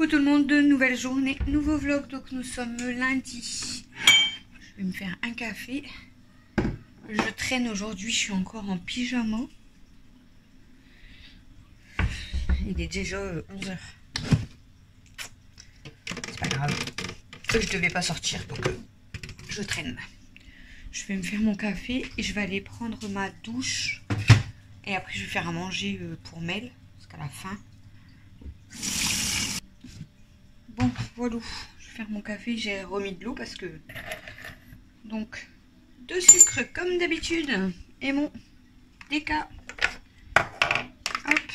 tout le monde, nouvelle journée, nouveau vlog. Donc nous sommes lundi. Je vais me faire un café. Je traîne aujourd'hui, je suis encore en pyjama. Il est déjà 11h. C'est pas grave. Je devais pas sortir donc je traîne. Je vais me faire mon café et je vais aller prendre ma douche. Et après je vais faire à manger pour Mel. Parce qu'à la fin. Bon, voilà. Je vais faire mon café. J'ai remis de l'eau parce que... Donc, de sucre comme d'habitude. Et mon déca. Hop.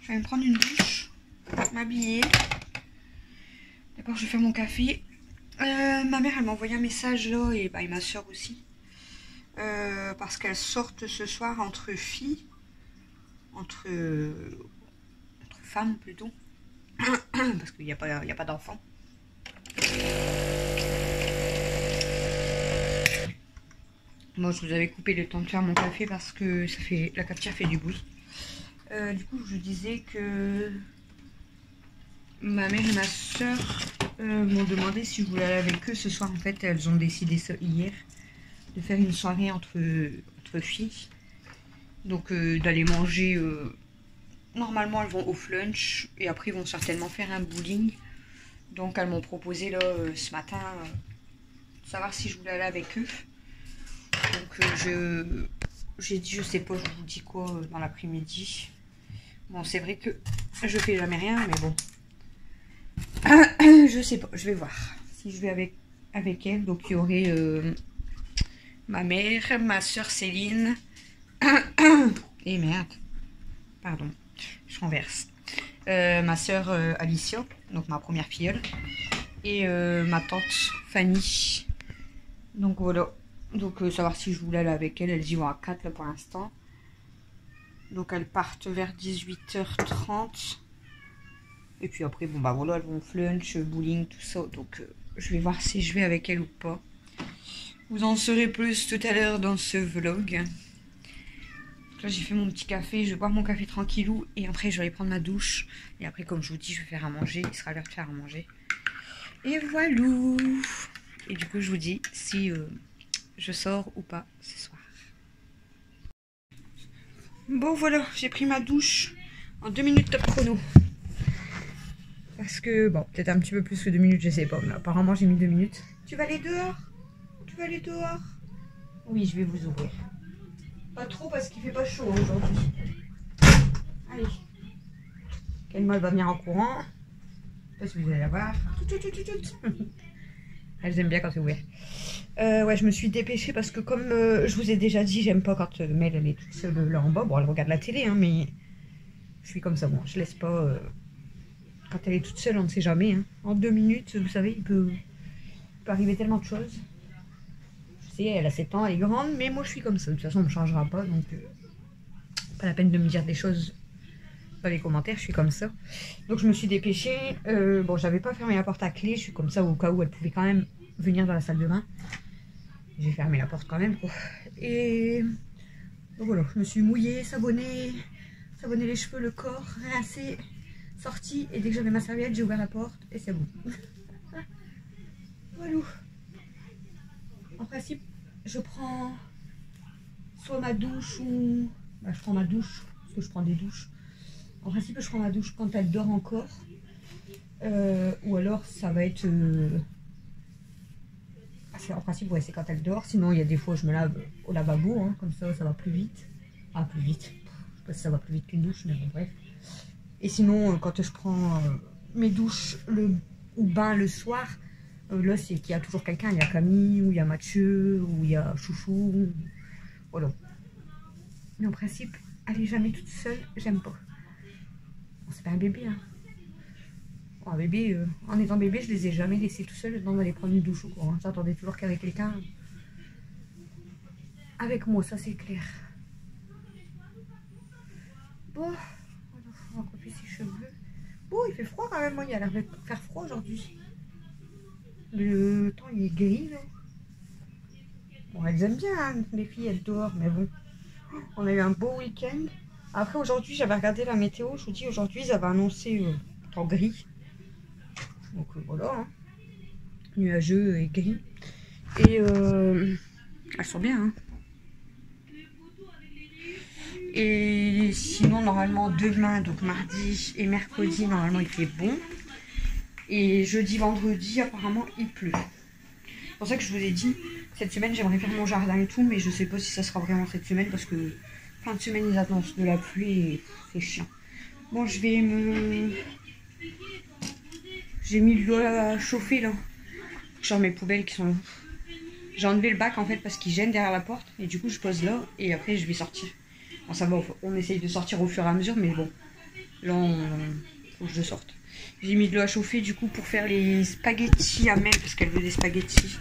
Je vais me prendre une douche. M'habiller. D'abord, je vais faire mon café. Ma mère, elle m'a envoyé un message là. Et ma soeur aussi. Parce qu'elles sortent ce soir entre filles. Entre femmes plutôt. Parce qu'il n'y a pas d'enfants. Moi je vous avais coupé le temps de faire mon café parce que la cafetière fait du bruit. Du coup je disais que ma mère et ma soeur m'ont demandé si je voulais aller avec eux ce soir. En fait elles ont décidé ça hier. De faire une soirée entre filles. Donc d'aller manger... Normalement elles vont au flunch et après ils vont certainement faire un bowling. Donc elles m'ont proposé là ce matin de savoir si je voulais aller avec eux. Donc j'ai dit je sais pas, je vous dis quoi dans l'après-midi. Bon c'est vrai que je fais jamais rien mais bon. Je sais pas, je vais voir si je vais avec elle. Donc il y aurait ma mère, ma soeur Céline et merde, pardon. Je renverse. Ma soeur Alicia, donc ma première filleule, et ma tante Fanny. Donc voilà. Donc savoir si je voulais aller avec elle. Elles y vont à 4 là pour l'instant. Donc elles partent vers 18h30. Et puis après, bon bah voilà, elles vont flunch, bowling, tout ça. Donc je vais voir si je vais avec elle ou pas. Vous en saurez plus tout à l'heure dans ce vlog. Là j'ai fait mon petit café, je vais boire mon café tranquillou et après je vais aller prendre ma douche. Et après comme je vous dis je vais faire à manger, il sera l'heure de faire à manger. Et voilà. Et du coup je vous dis si je sors ou pas ce soir. Bon voilà, j'ai pris ma douche en 2 minutes top chrono. Parce que bon, peut-être un petit peu plus que 2 minutes, je sais pas. Mais apparemment j'ai mis 2 minutes. Tu vas aller dehors? Tu vas aller dehors? Oui, je vais vous ouvrir. Pas trop parce qu'il fait pas chaud aujourd'hui. Allez. Kelma va venir en courant. Je sais pas si vous allez la voir. Elles aiment bien quand c'est ouvert. Ouais, je me suis dépêchée parce que comme je vous ai déjà dit, j'aime pas quand Mel elle est toute seule là en bas. Bon, elle regarde la télé, hein, mais je suis comme ça. Bon, je laisse pas... Quand elle est toute seule, on ne sait jamais. Hein. En 2 minutes, vous savez, il peut arriver tellement de choses. Elle a 7 ans, elle est grande, mais moi je suis comme ça. De toute façon, on ne changera pas, donc pas la peine de me dire des choses dans les commentaires, je suis comme ça. Donc je me suis dépêchée. Bon, j'avais pas fermé la porte à clé, je suis comme ça au cas où elle pouvait quand même venir dans la salle de bain. J'ai fermé la porte quand même, quoi. Et donc voilà, je me suis mouillée, savonnée les cheveux, le corps, rincée, sortie. Et dès que j'avais ma serviette, j'ai ouvert la porte et c'est bon. Voilà. En principe, je prends soit ma douche ou... Bah, je prends ma douche, parce que je prends des douches. En principe, je prends ma douche quand elle dort encore. Ou alors, ça va être... En principe, ouais, c'est quand elle dort. Sinon, il y a des fois, je me lave au lavabo, hein, comme ça va plus vite. Ah, plus vite. Je sais pas si ça va plus vite qu'une douche, mais bon, bref. Et sinon, quand je prends mes douches ou bain le soir... là, c'est qu'il y a toujours quelqu'un. Il y a Camille, ou il y a Mathieu, ou il y a Chouchou. Voilà. Mais en principe, elle est jamais toute seule. J'aime pas. Bon, c'est pas un bébé. Hein. Bon, un bébé, en étant bébé, je les ai jamais laissés tout seuls dans d'aller prendre une douche ou quoi. Hein. J'attendais toujours qu'il y avait quelqu'un avec moi, ça c'est clair. Bon, on va couper ses cheveux. Bon, il fait froid quand même. Moi, il a l'air de faire froid aujourd'hui. Le temps il est gris là. Bon, elles aiment bien hein, les filles elles dehors, mais bon. On a eu un beau week-end. Après aujourd'hui j'avais regardé la météo, je vous dis aujourd'hui ils avaient annoncé temps gris. Donc voilà, hein. Nuageux et gris. Et elles sont bien, hein. Et sinon, normalement, demain, donc mardi et mercredi, normalement, il fait bon. Et jeudi, vendredi, apparemment, il pleut. C'est pour ça que je vous ai dit, cette semaine, j'aimerais faire mon jardin et tout, mais je sais pas si ça sera vraiment cette semaine, parce que fin de semaine, ils annoncent de la pluie et c'est chiant. Bon, je vais me... J'ai mis de l'eau à chauffer, là. Genre mes poubelles qui sont là. J'ai enlevé le bac, en fait, parce qu'il gêne derrière la porte. Et du coup, je pose là, et après, je vais sortir. Bon, ça va, on essaye de sortir au fur et à mesure, mais bon. Là, faut que je sorte. J'ai mis de l'eau à chauffer, du coup, pour faire les spaghettis à Mel, parce qu'elle veut des spaghettis.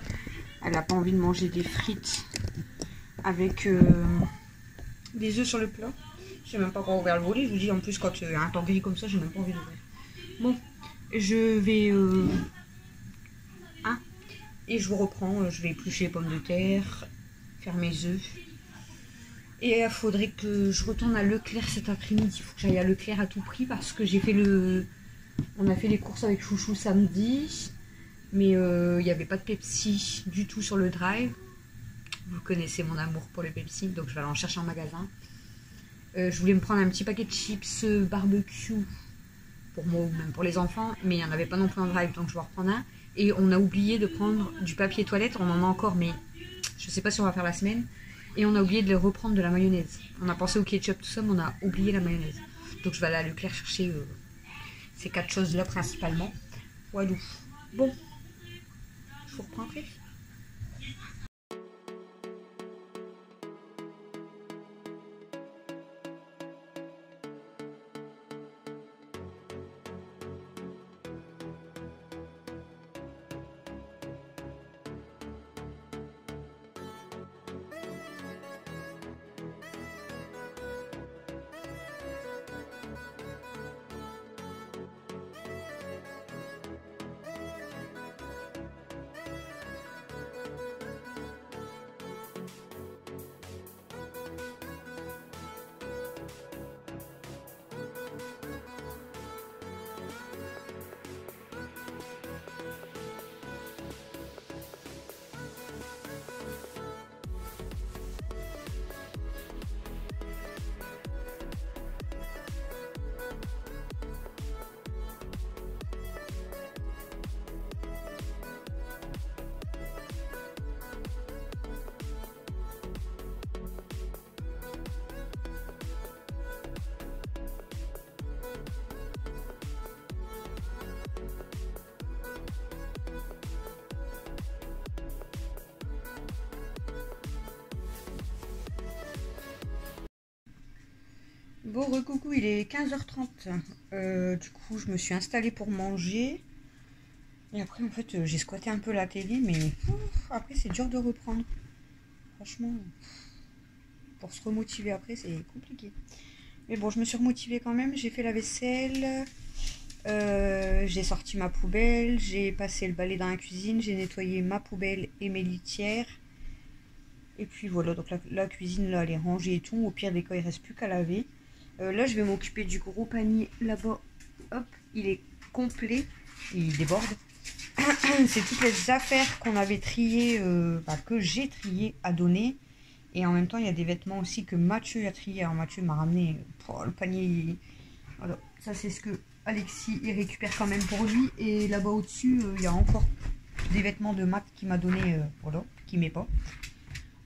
Elle n'a pas envie de manger des frites avec des œufs sur le plat. Je sais même pas encore ouvert le volet. Je vous dis, en plus, quand il y a un temps gris comme ça, j'ai même pas envie d'ouvrir. Bon, je vais... Hein, et je vous reprends. Je vais éplucher les pommes de terre, faire mes œufs. Et il faudrait que je retourne à Leclerc cet après-midi. Il faut que j'aille à Leclerc à tout prix parce que j'ai fait le... On a fait les courses avec Chouchou samedi. Mais il n'y avait pas de Pepsi du tout sur le drive. Vous connaissez mon amour pour le Pepsi, donc je vais aller en chercher en magasin. Je voulais me prendre un petit paquet de chips barbecue pour moi ou même pour les enfants, mais il n'y en avait pas non plus en drive, donc je vais en reprendre un. Et on a oublié de prendre du papier toilette, on en a encore, mais je ne sais pas si on va faire la semaine. Et on a oublié de reprendre de la mayonnaise. On a pensé au ketchup, tout ça, mais on a oublié la mayonnaise. Donc je vais aller à Leclerc chercher ces 4 choses-là principalement. Voilà. Bon, je vous reprends après. Bon, recoucou, il est 15h30. Du coup, je me suis installée pour manger. Et après, en fait, j'ai squatté un peu la télé, mais après, c'est dur de reprendre. Franchement, pour se remotiver après, c'est compliqué. Mais bon, je me suis remotivée quand même. J'ai fait la vaisselle. J'ai sorti ma poubelle. J'ai passé le balai dans la cuisine. J'ai nettoyé ma poubelle et mes litières. Et puis voilà, donc la cuisine, là, elle est rangée et tout. Au pire des cas, il ne reste plus qu'à laver. Là, je vais m'occuper du gros panier là-bas. Hop, il est complet. Il déborde. C'est toutes les affaires qu'on avait triées, que j'ai triées à donner. Et en même temps, il y a des vêtements aussi que Mathieu a trié. Alors Mathieu m'a ramené le panier. Voilà, ça c'est ce que Alexis il récupère quand même pour lui. Et là-bas au-dessus, il y a encore des vêtements de Matt qui m'a donné, voilà, qui met pas.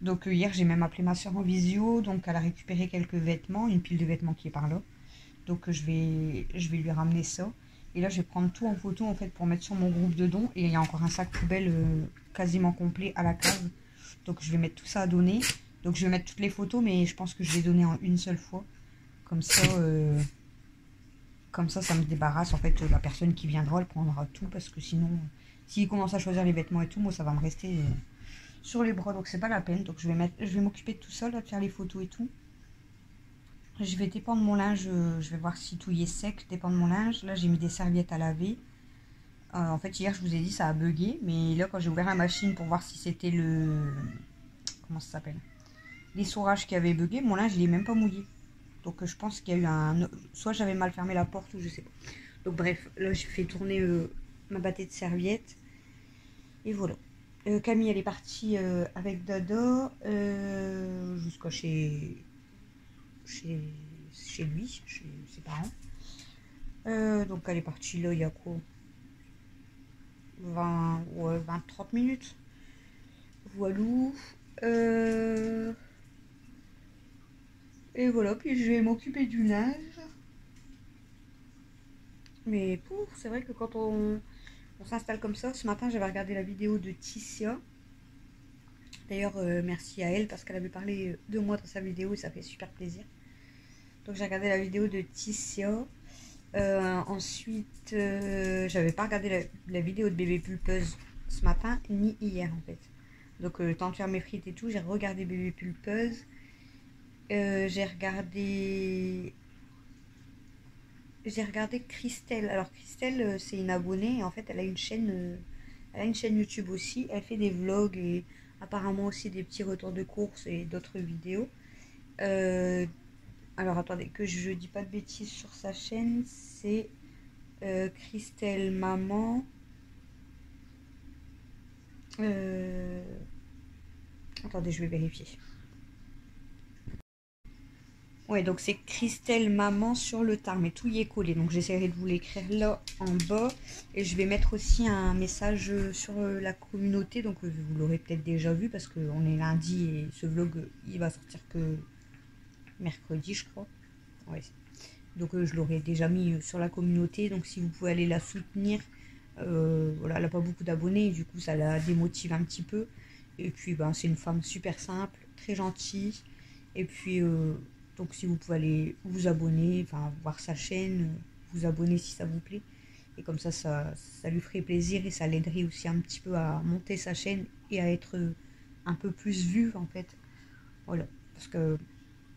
Donc hier, j'ai même appelé ma soeur en visio. Donc elle a récupéré quelques vêtements, une pile de vêtements qui est par là. Donc je vais lui ramener ça. Et là, je vais prendre tout en photo en fait pour mettre sur mon groupe de dons. Et il y a encore un sac poubelle quasiment complet à la cave. Donc je vais mettre tout ça à donner. Donc je vais mettre toutes les photos, mais je pense que je vais donner en une seule fois. Comme ça, ça me débarrasse. En fait, la personne qui viendra, elle prendra tout. Parce que sinon, s'il commence à choisir les vêtements et tout, moi ça va me rester sur les bras. Donc c'est pas la peine. Donc je vais m'occuper de tout ça, là, de faire les photos et tout. Je vais dépendre mon linge, je vais voir si tout y est sec, dépendre mon linge. Là, j'ai mis des serviettes à laver. En fait, hier, je vous ai dit, ça a bugué. Mais là, quand j'ai ouvert la machine pour voir si c'était comment ça s'appelle, l'essourage qui avait bugué, mon linge, il est même pas mouillé. Donc, je pense qu'il y a eu soit j'avais mal fermé la porte, ou je sais pas. Donc bref, là j'ai fait tourner ma bâtée de serviettes. Et voilà. Camille elle est partie avec Dodo jusqu'à chez lui, chez ses parents. Donc elle est partie là il y a quoi 20-30 minutes. Voilou. Et voilà, puis je vais m'occuper du linge. Mais c'est vrai que quand on s'installe comme ça, ce matin j'avais regardé la vidéo de Tissia. D'ailleurs merci à elle parce qu'elle avait parlé de moi dans sa vidéo et ça fait super plaisir. Donc j'ai regardé la vidéo de Tissia. Ensuite j'avais pas regardé la vidéo de bébé pulpeuse ce matin ni hier en fait. Donc le temps de faire mes frites et tout, j'ai regardé bébé pulpeuse. J'ai regardé Christelle. Alors Christelle c'est une abonnée et en fait elle a une chaîne YouTube aussi. Elle fait des vlogs et apparemment aussi des petits retours de courses et d'autres vidéos. Alors attendez que je dis pas de bêtises sur sa chaîne. C'est Christelle Maman. Attendez, je vais vérifier. Ouais, donc c'est Christelle Maman sur le tard, mais tout y est collé. Donc j'essaierai de vous l'écrire là en bas. Et je vais mettre aussi un message sur la communauté. Donc vous l'aurez peut-être déjà vu parce qu'on est lundi et ce vlog il va sortir que mercredi, je crois. Ouais. Donc je l'aurai déjà mis sur la communauté. Donc si vous pouvez aller la soutenir. Voilà, elle n'a pas beaucoup d'abonnés et du coup ça la démotive un petit peu. Et puis ben, c'est une femme super simple, très gentille. Et puis donc si vous pouvez aller vous abonner, enfin voir sa chaîne, vous abonner si ça vous plaît. Et comme ça lui ferait plaisir et ça l'aiderait aussi un petit peu à monter sa chaîne et à être un peu plus vue en fait. Voilà, parce que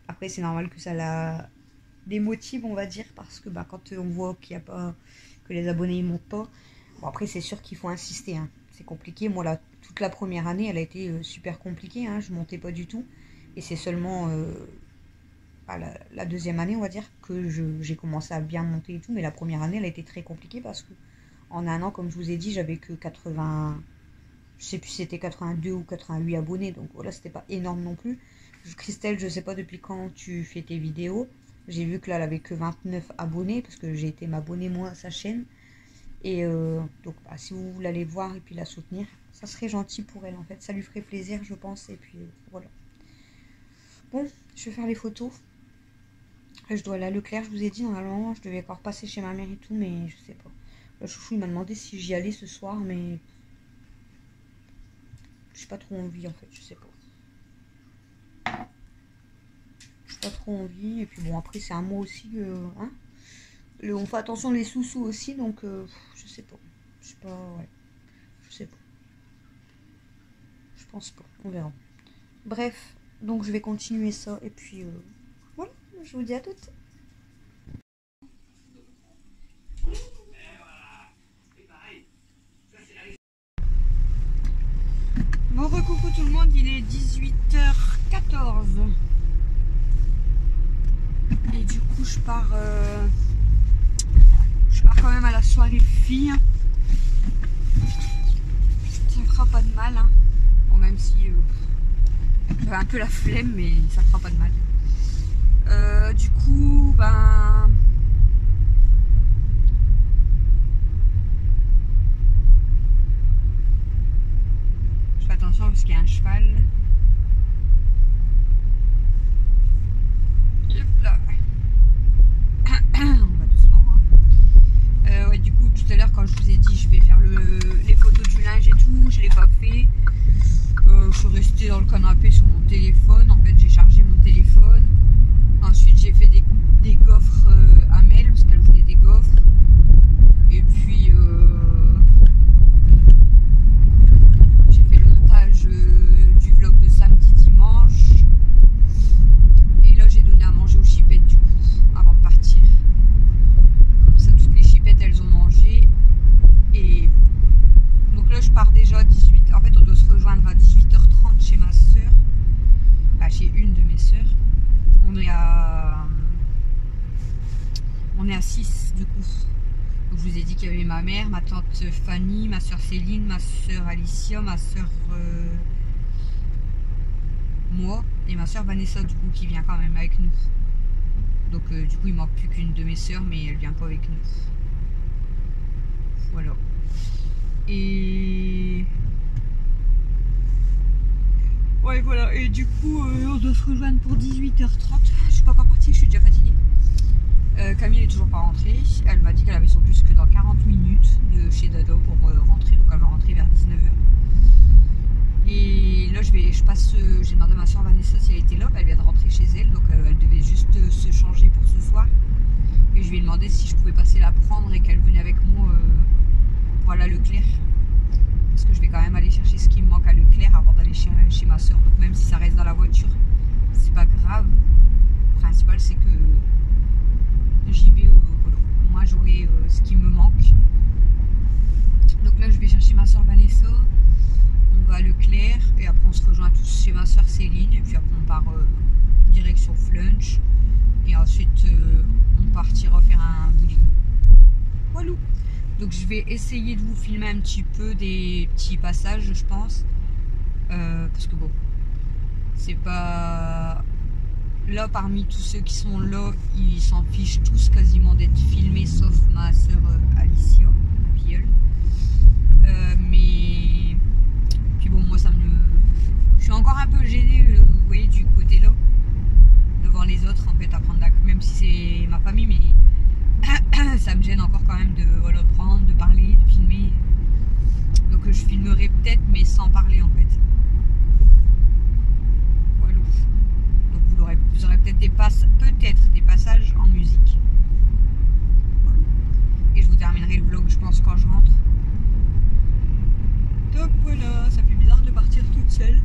après c'est normal que ça la démotive on va dire, parce que bah, quand on voit qu'il n'y a pas, que les abonnés ne montent pas, bon après c'est sûr qu'il faut insister, hein. C'est compliqué. Moi là, toute la première année elle a été super compliquée, hein. Je montais pas du tout et c'est seulement la deuxième année on va dire que j'ai commencé à bien monter et tout, mais la première année elle a été très compliquée parce que en un an comme je vous ai dit j'avais que 80, je sais plus si c'était 82 ou 88 abonnés, donc voilà c'était pas énorme non plus. Christelle, je sais pas depuis quand tu fais tes vidéos, j'ai vu que là elle avait que 29 abonnés parce que j'ai été m'abonner moi à sa chaîne. Et donc bah, si vous voulez aller voir et puis la soutenir, ça serait gentil pour elle en fait, ça lui ferait plaisir je pense. Et puis voilà. Bon, je vais faire les photos. Je dois aller à Leclerc, je vous ai dit normalement, je devais encore passer chez ma mère et tout, mais je sais pas. Le chouchou il m'a demandé si j'y allais ce soir, mais j'ai pas trop envie en fait, je sais pas. J'ai pas trop envie, et puis bon après c'est un mois aussi, hein. On fait attention les sous-sous aussi, donc je sais pas. Je sais pas, ouais. Je sais pas. Je pense pas, on verra. Bref, donc je vais continuer ça, et puis voilà, je vous dis à toutes. Bon, recoucou tout le monde, il est 18h14. Et du coup, je pars quand même à la soirée filles. Ça me fera pas de mal, hein. Bon, même si j'avais un peu la flemme, mais ça me fera pas de mal. Du coup, ben... je fais attention parce qu'il y a un cheval. Hop là. On va doucement. Hein. Ouais, du coup, tout à l'heure, quand je vous ai dit je vais faire les photos du linge et tout, je l'ai pas fait. Je suis restée dans le canapé sur mon téléphone. En fait, j'ai chargé mon téléphone. Ensuite, j'ai fait des gaufres à Mel parce qu'elle voulait des gaufres. Et puis, j'ai fait le montage du vlog de samedi dimanche. Et là, j'ai donné à manger aux chipettes du coup, avant de partir. Comme ça, toutes les chipettes, elles ont mangé. Et ma mère, ma tante Fanny, ma soeur Céline, ma soeur Alicia, ma soeur moi et ma soeur Vanessa du coup qui vient quand même avec nous. Donc du coup il manque plus qu'une de mes soeurs mais elle vient pas avec nous. Voilà. Et ouais voilà, et du coup on doit se rejoindre pour 18h30. Je suis pas encore partie, je suis déjà fatiguée. Camille est toujours pas rentrée. Elle m'a dit qu'elle avait son bus que dans 40 minutes de chez Dado pour rentrer, donc elle va rentrer vers 19h. Et là j'ai demandé à ma soeur Vanessa si elle était là, elle vient de rentrer chez elle, donc elle devait juste se changer pour ce soir. Et je lui ai demandé si je pouvais passer la prendre et qu'elle venait avec moi pour aller à Leclerc. Parce que je vais quand même aller chercher ce qui me manque à Leclerc avant d'aller chez ma soeur. Donc même si ça reste dans la voiture, c'est pas grave. Le principal c'est que j'y vais, moi j'aurai ce qui me manque. Donc là je vais chercher ma soeur Vanessa, on va à Leclerc et après on se rejoint tous chez ma soeur Céline et puis après on part direction Flunch et ensuite on partira faire un bowling. Voilà. Donc je vais essayer de vous filmer un petit peu des petits passages je pense parce que bon c'est pas... Là, parmi tous ceux qui sont là, ils s'en fichent tous quasiment d'être filmés, sauf ma soeur Alicia, ma filleule. Mais puis bon, moi ça me... Je suis encore un peu gênée, vous voyez, du côté là, devant les autres, en fait, à prendre la... Même si c'est ma famille, mais ça me gêne encore quand même de voilà, prendre, de parler, de filmer. Donc je filmerai peut-être, mais sans parler en fait. Vous aurez peut-être des passages en musique. Et je vous terminerai le vlog, je pense, quand je rentre. Donc voilà, ça fait bizarre de partir toute seule.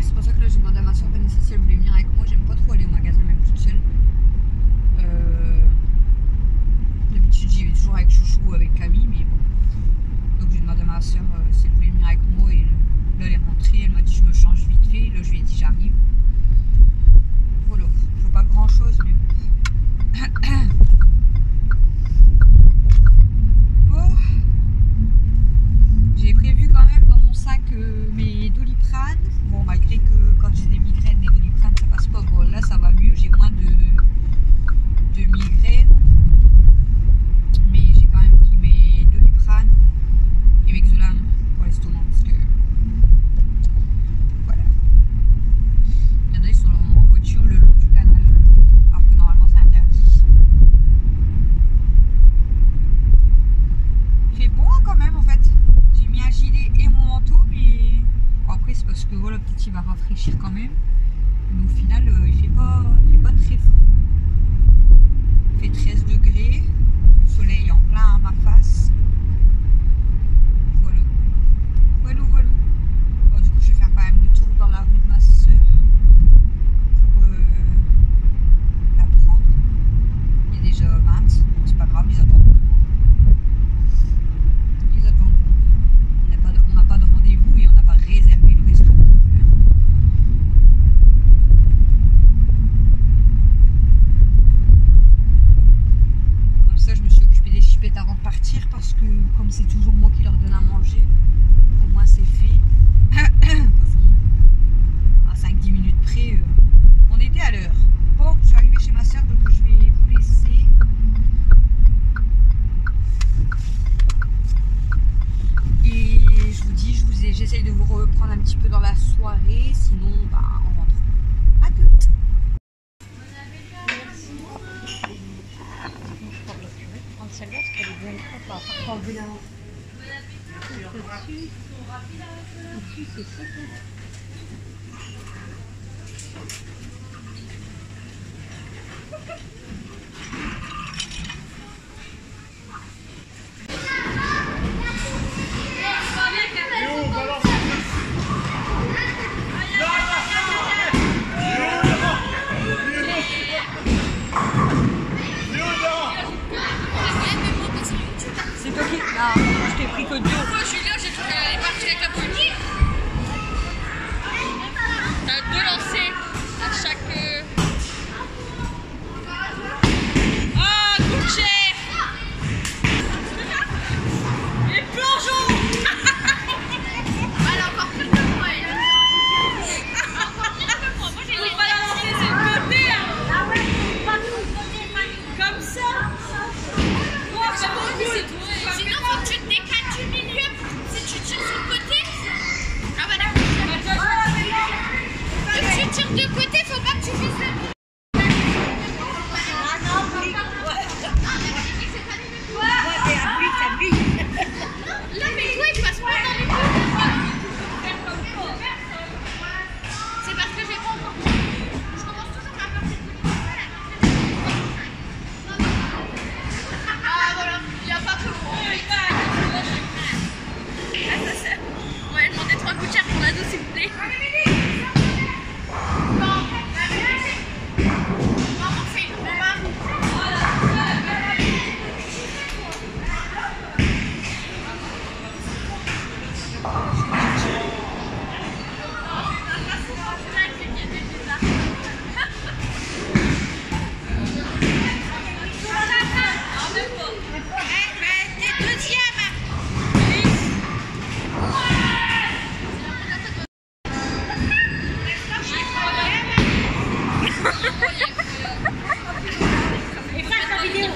C'est pour ça que là, j'ai demandé à ma soeur Vanessa si elle voulait venir avec moi. J'aime pas trop aller au magasin, même toute seule. D'habitude, j'y vais toujours avec Chouchou ou avec Camille, mais bon. Donc j'ai demandé à ma soeur si elle voulait venir avec moi et là elle est rentrée, elle m'a dit je me change vite fait, là je lui ai dit j'arrive. Voilà, faut pas grand chose mais bon. J'ai prévu quand même dans mon sac mes Doliprane. Bon malgré que quand j'ai des migraines, les Doliprane ça passe pas, bon là ça va mieux, j'ai moins de migraines. Mais j'ai quand même pris mes Doliprane et mes Xolam pour l'estomac parce que voilà. Il y en a qui sont en voiture le long du canal alors que normalement c'est interdit. Il fait bon quand même en fait. J'ai mis un gilet et mon manteau mais bon, après c'est parce que voilà peut-être il va rafraîchir quand même. Mais au final il fait pas très froid. Il fait 13 degrés. Le soleil en plein à ma face. Voilà. Bon, du coup, je vais faire quand même le tour dans la rue de ma soeur pour la prendre. Il est déjà 20. C'est pas grave, ils attendront. On n'a pas de rendez-vous et on n'a pas réservé le restaurant. Je me suis occupée des chipettes avant de partir parce que comme c'est toujours moi qui leur donne à manger, au moins c'est fait. À 5-10 minutes près, on était à l'heure. Bon, je suis arrivée chez ma soeur donc je vais vous laisser. Et je vous dis, j'essaye de vous reprendre un petit peu dans la soirée, sinon bah, on rentre. À toutes. Celle-là, parce qu'elle est bien propre. Par contre, au-dessus, c'est ça. Je t'ai pris que 2. Julien, j'ai trouvé qu'elle allait partir avec la poignée. T'as 2 lancers. vidéo.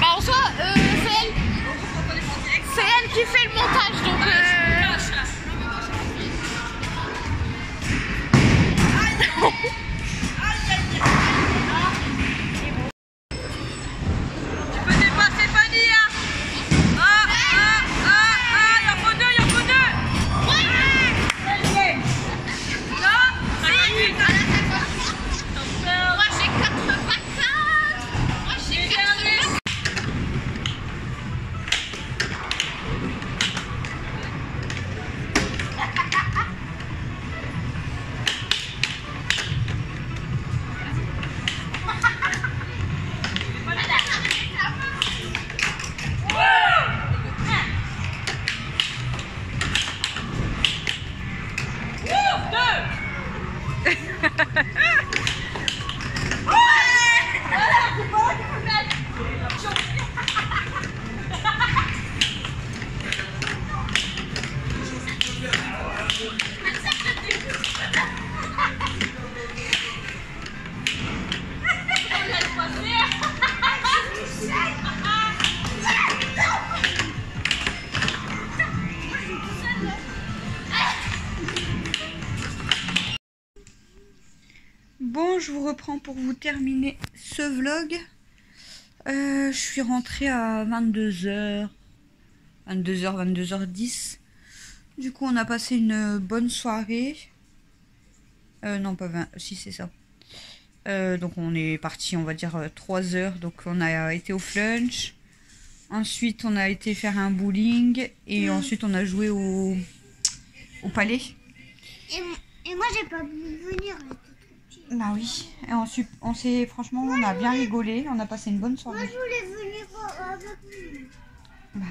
Bah en soi, c'est elle qui fait le montage, donc Tu peux dépasser Fanny, hein. Il en faut deux, il en faut deux. moi j'ai 84. Moi j'ai 84. Bon, je vous reprends pour vous terminer ce vlog. Je suis rentrée à 22h, 22h10. Du coup, on a passé une bonne soirée. Non, pas 20, si c'est ça. Donc, on est parti, on va dire, 3 heures. Donc, on a été au flunch. Ensuite, on a été faire un bowling. Et ensuite, on a joué au palais. Et moi, j'ai pas pu venir. Bah oui, et ensuite, franchement, on a bien rigolé, on a passé une bonne soirée. Moi, je voulais venir avec lui. Bah,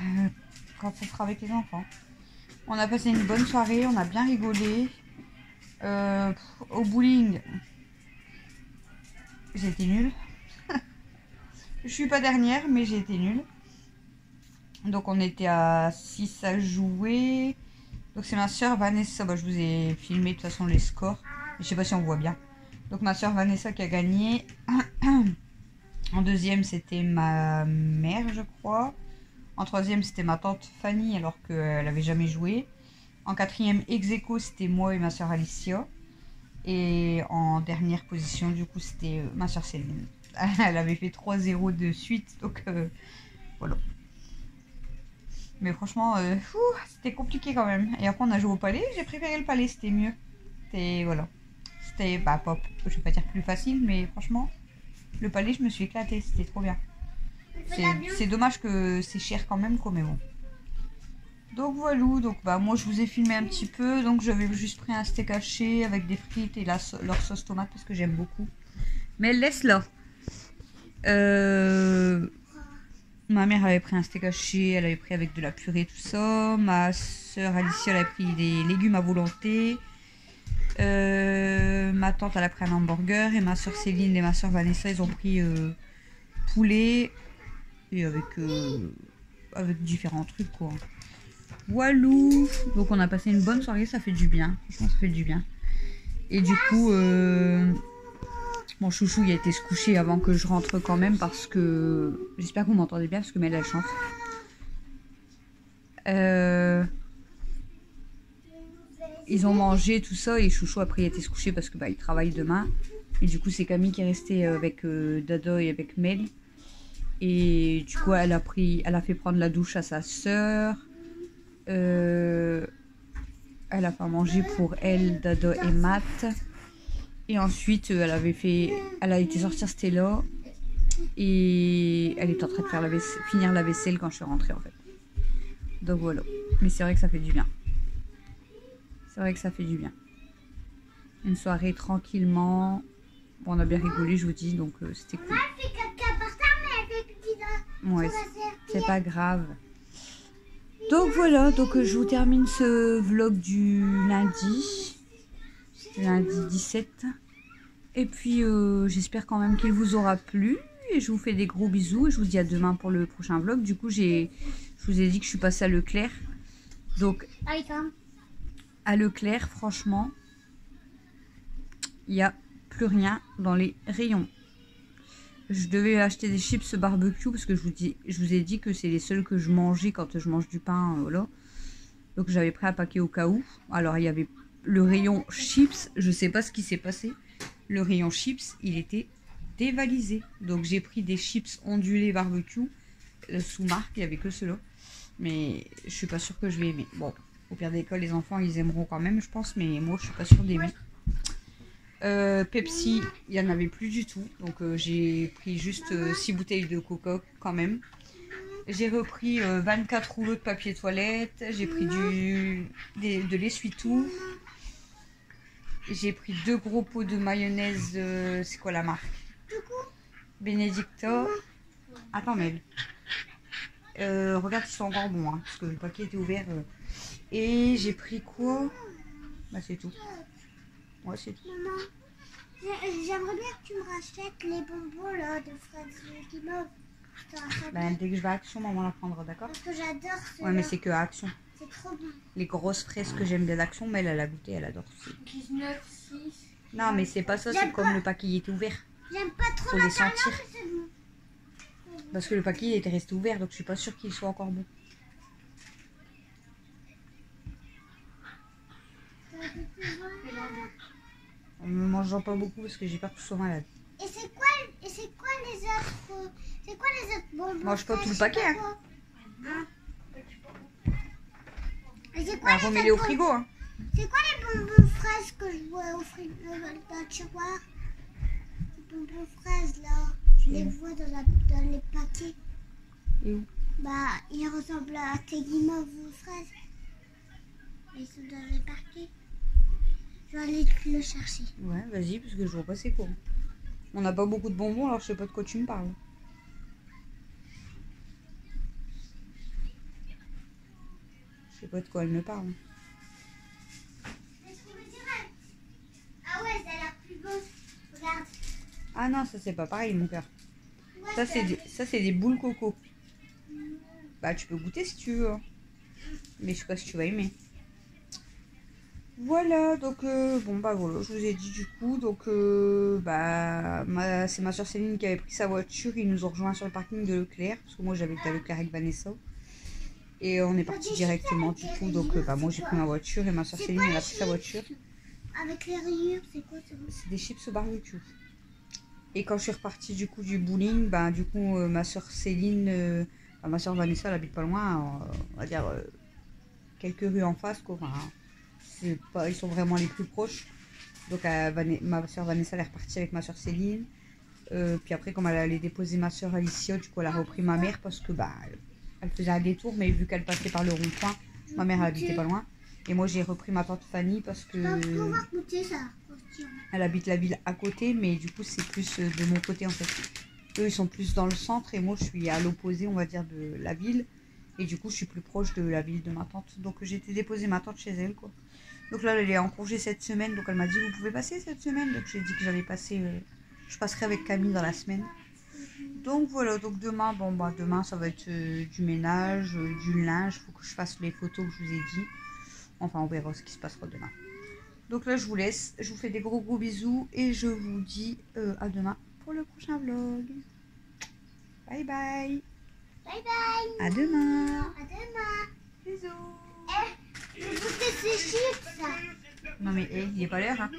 quand ça sera avec les enfants. On a passé une bonne soirée, on a bien rigolé. Au bowling, j'ai été nulle. Je suis pas dernière, mais j'ai été nulle. Donc on était à 6 à jouer. Donc c'est ma soeur Vanessa, bah, je vous ai filmé de toute façon les scores. Je sais pas si on voit bien. Donc ma soeur Vanessa qui a gagné. En deuxième c'était ma mère je crois. En troisième c'était ma tante Fanny alors qu'elle avait jamais joué. En quatrième ex aequo c'était moi et ma soeur Alicia. Et en dernière position du coup c'était ma soeur Céline. Elle avait fait 3-0 de suite donc voilà. Mais franchement c'était compliqué quand même. Et après on a joué au palais, j'ai préféré le palais, c'était mieux. C'était voilà. C'était bah, pop, je vais pas dire plus facile, mais franchement, le palais, je me suis éclatée, c'était trop bien. C'est dommage que c'est cher quand même, quoi, mais bon. Donc voilà, donc bah moi je vous ai filmé un petit peu, donc j'avais juste pris un steak haché avec des frites et leur sauce tomate parce que j'aime beaucoup. Mais laisse là. Ma mère avait pris un steak haché, elle avait pris avec de la purée, tout ça. Ma soeur Alicia, elle avait pris des légumes à volonté. Ma tante elle a pris un hamburger et ma soeur Céline et ma soeur Vanessa ils ont pris poulet et avec différents trucs quoi. Walou. Donc on a passé une bonne soirée, ça fait du bien, franchement ça fait du bien. Et du coup mon chouchou il a été se coucher avant que je rentre quand même parce que j'espère que vous m'entendez bien parce que Mel elle chante. Ils ont mangé tout ça et chouchou après il a été se coucher parce que bah il travaille demain. Et du coup c'est Camille qui est restée avec Dada et avec Mel. Et du coup elle a fait prendre la douche à sa soeur. Elle a fait manger pour elle, Dada et Matt. Et ensuite elle a été sortir Stella. Et elle est en train de faire finir la vaisselle quand je suis rentrée en fait. Donc voilà. Mais c'est vrai que ça fait du bien. C'est vrai que ça fait du bien. Une soirée tranquillement. Bon, on a bien rigolé, je vous dis, donc c'était cool. Ouais, c'est pas grave. Donc voilà, donc je vous termine ce vlog du lundi 17. Et puis j'espère quand même qu'il vous aura plu. Et je vous fais des gros bisous et je vous dis à demain pour le prochain vlog. Du coup, je vous ai dit que je suis passée à Leclerc. Donc, à Leclerc, franchement, il n'y a plus rien dans les rayons. Je devais acheter des chips barbecue parce que je vous ai dit que c'est les seuls que je mangeais quand je mange du pain. Là. Donc j'avais pris un paquet au cas où. Alors il y avait le rayon chips. Je sais pas ce qui s'est passé. Le rayon chips, il était dévalisé. Donc j'ai pris des chips ondulés barbecue. Sous marque, il n'y avait que ceux-là. Mais je suis pas sûre que je vais aimer. Bon, au pire des cas, les enfants, ils aimeront quand même, je pense. Mais moi, je suis pas sûre d'aimer. Pepsi, il n'y en avait plus du tout. Donc j'ai pris juste 6 bouteilles de coca quand même. J'ai repris 24 rouleaux de papier toilette. J'ai pris de l'essuie-tout. J'ai pris 2 gros pots de mayonnaise. C'est quoi la marque? Benedicta. Attends, mais regarde, ils sont encore bons. Hein, parce que le paquet était ouvert. Et j'ai pris quoi? Bah, c'est tout. Ouais, c'est tout. Maman, j'aimerais bien que tu me rachètes les bonbons là, de fraises guimauve. Bah, dès que je vais à Action, maman la prendra, d'accord? Parce que j'adore ça. Ouais, mais c'est que à Action. C'est trop bon. Les grosses fraises que j'aime bien d'Action, mais elle a goûté, elle adore aussi. 19, 6. Non, mais c'est pas ça, c'est comme le paquet il était ouvert. J'aime pas trop Faut la les sentir. cannelle, mais c'est bon. Parce que le paquet il était resté ouvert, donc je suis pas sûre qu'il soit encore bon. En me mangeant pas beaucoup parce que j'ai peur que je sois malade. Et c'est quoi les autres bonbons? Mange pas fraises, tout le je sais paquet, pas hein. quoi. Et c'est Bah, quoi, remets-les au frigo, hein. c'est quoi les bonbons fraises que je vois au frigo dans le tiroir? Les bonbons fraises là, je les vois dans les paquets. Et où? Bah, ils ressemblent à tes guimauves aux fraises. Ils sont dans les paquets. Je vais aller le chercher. Ouais, vas-y, parce que je vois pas c'est quoi. On n'a pas beaucoup de bonbons, alors je sais pas de quoi tu me parles. Je sais pas de quoi elle me parle. J'ai trouvé direct. Ah ouais, ça a l'air plus beau. Regarde. Ah non, ça c'est pas pareil, mon cœur. Ouais, Ça c'est des boules coco. Bah tu peux goûter si tu veux. Hein. Mais je sais pas si tu vas aimer. Voilà, donc bon bah voilà, je vous ai dit du coup, donc bah c'est ma soeur Céline qui avait pris sa voiture, ils nous ont rejoint sur le parking de Leclerc, parce que moi j'avais été à Leclerc avec Vanessa. Et on est parti directement du coup, donc bah moi j'ai pris ma voiture et ma soeur Céline elle a pris sa voiture. Avec les rayures, c'est quoi ça? C'est des chips au barbecue. Et quand je suis repartie du coup du bowling, bah du coup ma soeur Céline, ma soeur Vanessa elle habite pas loin, on va dire quelques rues en face quoi. Enfin, ils sont vraiment les plus proches. Donc ma soeur Vanessa elle est repartie avec ma soeur Céline. Puis après comme elle allait déposer ma soeur Alicia, du coup elle a repris ma mère parce que bah elle faisait un détour, mais vu qu'elle passait par le rond-point, ma mère elle habitait pas loin. Et moi j'ai repris ma tante Fanny parce que pouvoir goûter ça. elle habite la ville à côté, mais du coup c'est plus de mon côté en fait. Eux ils sont plus dans le centre et moi je suis à l'opposé on va dire de la ville. Et du coup je suis plus proche de la ville de ma tante. Donc j'ai été déposer ma tante chez elle quoi. Donc là elle est en congé cette semaine, donc elle m'a dit vous pouvez passer cette semaine. Donc j'ai dit que j'allais passer, je passerai avec Camille dans la semaine. Donc voilà, donc demain, bon bah demain ça va être du ménage, du linge, faut que je fasse les photos que je vous ai dit. Enfin on verra ce qui se passera demain. Donc là je vous laisse, je vous fais des gros bisous et je vous dis à demain pour le prochain vlog. Bye bye. Bye bye. À demain. À demain. Bisous. Je goûter ces chips. Non mais il est pas l'heure hein.